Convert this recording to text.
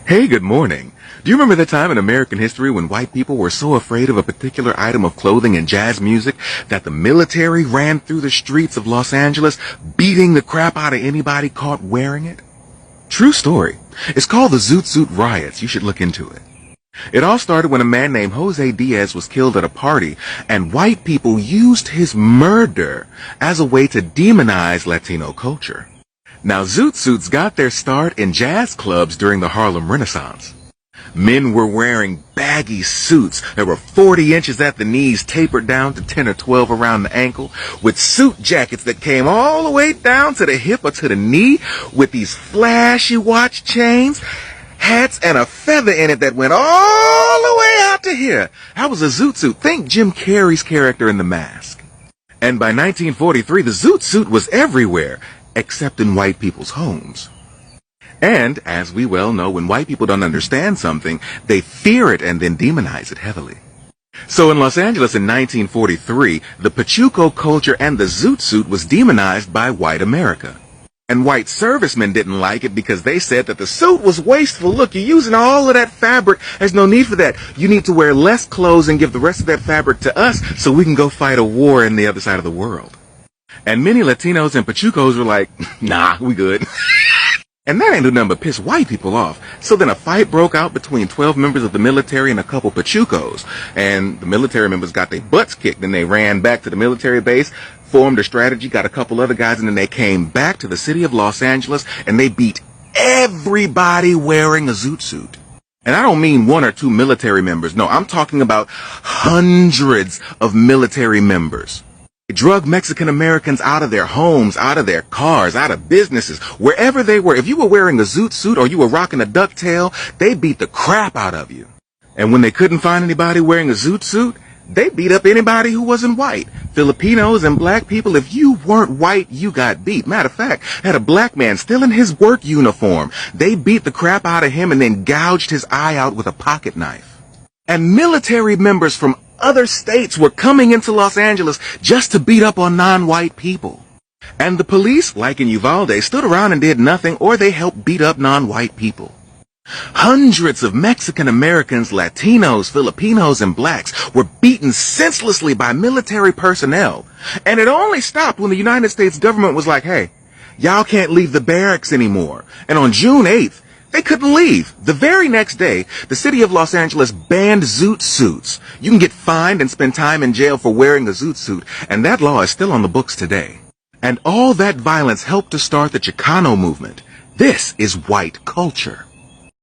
Hey, good morning. Do you remember the time in American history when white people were so afraid of a particular item of clothing in jazz music that the military ran through the streets of Los Angeles, beating the crap out of anybody caught wearing it? True story. It's called the Zoot Riots. You should look into it. It all started when a man named Jose Diaz was killed at a party, and white people used his murder as a way to demonize Latino culture. Now, Zoot Suits got their start in jazz clubs during the Harlem Renaissance. Men were wearing baggy suits that were 40 inches at the knees, tapered down to 10 or 12 around the ankle, with suit jackets that came all the way down to the hip or to the knee, with these flashy watch chains, hats, and a feather in it that went all the way out to here. That was a Zoot Suit. Think Jim Carrey's character in The Mask. And by 1943, the Zoot Suit was everywhere, except in white people's homes. And, as we well know, when white people don't understand something, they fear it and then demonize it heavily. So in Los Angeles in 1943, the Pachuco culture and the Zoot Suit was demonized by white America. And white servicemen didn't like it because they said that the suit was wasteful. Look, you're using all of that fabric. There's no need for that. You need to wear less clothes and give the rest of that fabric to us so we can go fight a war in the other side of the world. And many Latinos and Pachucos were like, nah, we good. And that ain't do nothing but piss white people off. So then a fight broke out between 12 members of the military and a couple Pachucos. And the military members got their butts kicked. Then they ran back to the military base, formed a strategy, got a couple other guys, and then they came back to the city of Los Angeles, and they beat everybody wearing a Zoot Suit. And I don't mean one or two military members. No, I'm talking about hundreds of military members. They drug Mexican Americans out of their homes, out of their cars, out of businesses, wherever they were. If you were wearing a Zoot Suit or you were rocking a ducktail, they beat the crap out of you. And when they couldn't find anybody wearing a Zoot Suit, they beat up anybody who wasn't white. Filipinos and black people, if you weren't white, you got beat. Matter of fact, had a black man still in his work uniform. They beat the crap out of him and then gouged his eye out with a pocket knife. And military members from other states were coming into Los Angeles just to beat up on non-white people. And the police, like in Uvalde, stood around and did nothing, or they helped beat up non-white people. Hundreds of Mexican Americans, Latinos, Filipinos, and blacks were beaten senselessly by military personnel. And it only stopped when the United States government was like, hey, y'all can't leave the barracks anymore. And on June 8th, they couldn't leave. The very next day, the city of Los Angeles banned Zoot Suits. You can get fined and spend time in jail for wearing a Zoot Suit, and that law is still on the books today. And all that violence helped to start the Chicano movement. This is white culture.